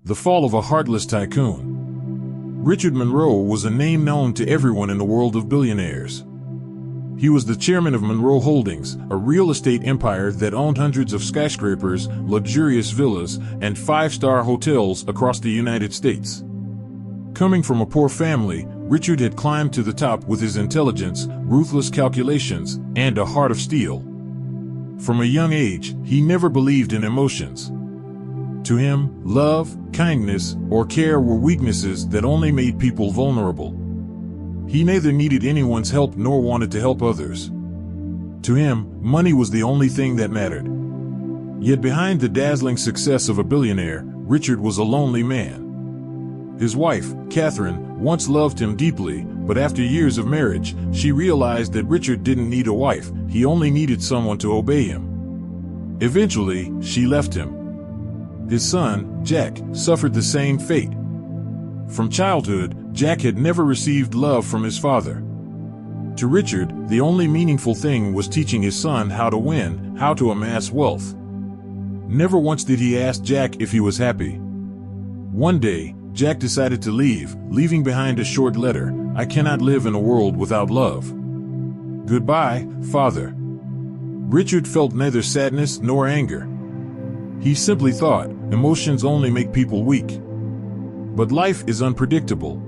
The fall of a heartless tycoon. Richard Monroe was a name known to everyone in the world of billionaires. He was the chairman of Monroe Holdings, a real estate empire that owned hundreds of skyscrapers, luxurious villas, and five-star hotels across the United States. Coming from a poor family, Richard had climbed to the top with his intelligence, ruthless calculations, and a heart of steel. From a young age, he never believed in emotions. To him, love, kindness, or care were weaknesses that only made people vulnerable. He neither needed anyone's help nor wanted to help others. To him, money was the only thing that mattered. Yet behind the dazzling success of a billionaire, Richard was a lonely man. His wife, Catherine, once loved him deeply, but after years of marriage, she realized that Richard didn't need a wife, he only needed someone to obey him. Eventually, she left him. His son, Jack, suffered the same fate. From childhood, Jack had never received love from his father. To Richard, the only meaningful thing was teaching his son how to win, how to amass wealth. Never once did he ask Jack if he was happy. One day, Jack decided to leave, leaving behind a short letter. "I cannot live in a world without love. Goodbye, Father." Richard felt neither sadness nor anger. He simply thought, emotions only make people weak. But life is unpredictable.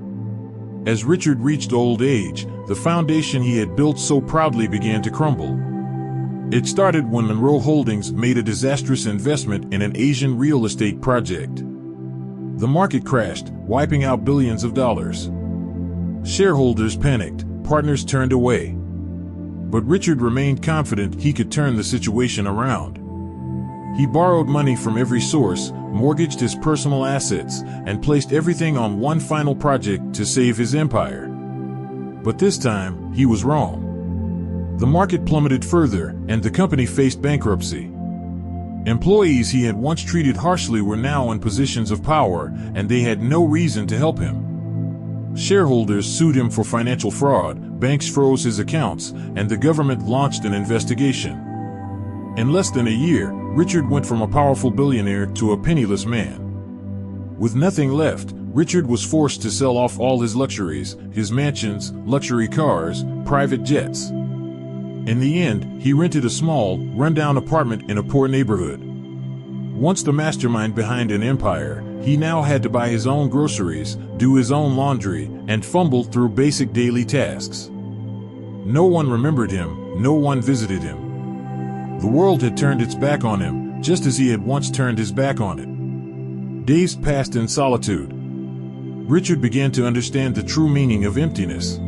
As Richard reached old age, the foundation he had built so proudly began to crumble. It started when Monroe Holdings made a disastrous investment in an Asian real estate project. The market crashed, wiping out billions of dollars. Shareholders panicked, partners turned away. But Richard remained confident he could turn the situation around. He borrowed money from every source, mortgaged his personal assets, and placed everything on one final project to save his empire. But this time, he was wrong. The market plummeted further, and the company faced bankruptcy. Employees he had once treated harshly were now in positions of power, and they had no reason to help him. Shareholders sued him for financial fraud, banks froze his accounts, and the government launched an investigation. In less than a year, Richard went from a powerful billionaire to a penniless man. With nothing left, Richard was forced to sell off all his luxuries, his mansions, luxury cars, private jets. In the end, he rented a small, rundown apartment in a poor neighborhood. Once the mastermind behind an empire, he now had to buy his own groceries, do his own laundry, and fumble through basic daily tasks. No one remembered him, no one visited him. The world had turned its back on him, just as he had once turned his back on it. Days passed in solitude. Richard began to understand the true meaning of emptiness.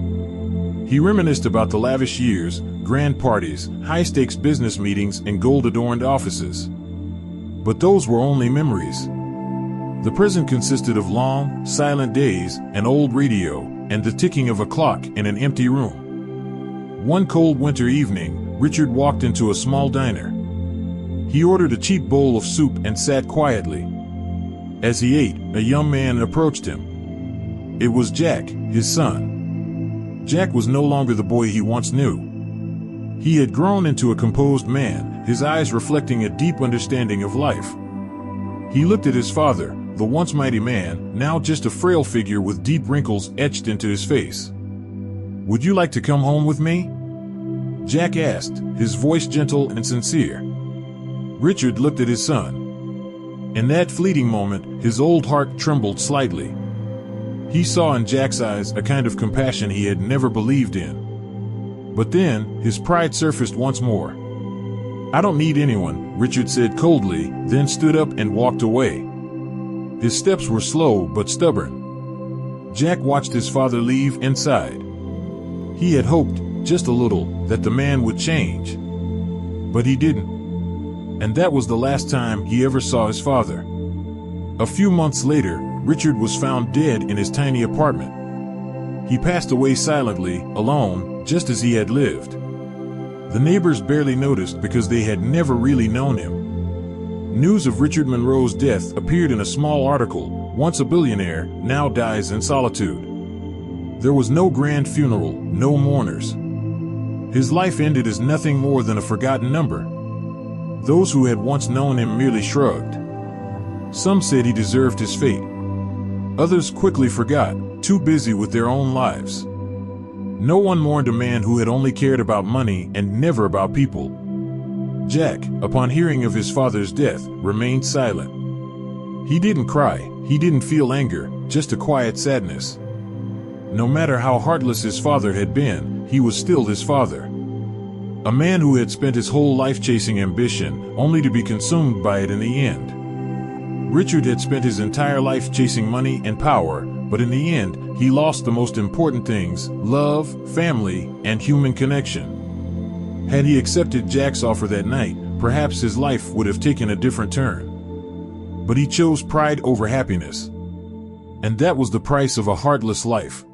He reminisced about the lavish years, grand parties, high-stakes business meetings, and gold-adorned offices. But those were only memories. The present consisted of long, silent days, an old radio, and the ticking of a clock in an empty room. One cold winter evening, Richard walked into a small diner. He ordered a cheap bowl of soup and sat quietly. As he ate, a young man approached him. It was Jack, his son. Jack was no longer the boy he once knew. He had grown into a composed man, his eyes reflecting a deep understanding of life. He looked at his father, the once mighty man, now just a frail figure with deep wrinkles etched into his face. "Would you like to come home with me?" Jack asked, his voice gentle and sincere. Richard looked at his son. In that fleeting moment, his old heart trembled slightly. He saw in Jack's eyes a kind of compassion he had never believed in. But then, his pride surfaced once more. "I don't need anyone," Richard said coldly, then stood up and walked away. His steps were slow but stubborn. Jack watched his father leave inside. He had hoped, just a little, that the man would change. But he didn't. And that was the last time he ever saw his father. A few months later, Richard was found dead in his tiny apartment. He passed away silently, alone, just as he had lived. The neighbors barely noticed because they had never really known him. News of Richard Monroe's death appeared in a small article. Once a billionaire, now dies in solitude. There was no grand funeral, no mourners. His life ended as nothing more than a forgotten number. Those who had once known him merely shrugged. Some said he deserved his fate. Others quickly forgot, too busy with their own lives. No one mourned a man who had only cared about money and never about people. Jack, upon hearing of his father's death, remained silent. He didn't cry, he didn't feel anger, just a quiet sadness. No matter how heartless his father had been, he was still his father. A man who had spent his whole life chasing ambition, only to be consumed by it in the end. Richard had spent his entire life chasing money and power, but in the end, he lost the most important things: love, family, and human connection. Had he accepted Jack's offer that night, perhaps his life would have taken a different turn. But he chose pride over happiness. And that was the price of a heartless life.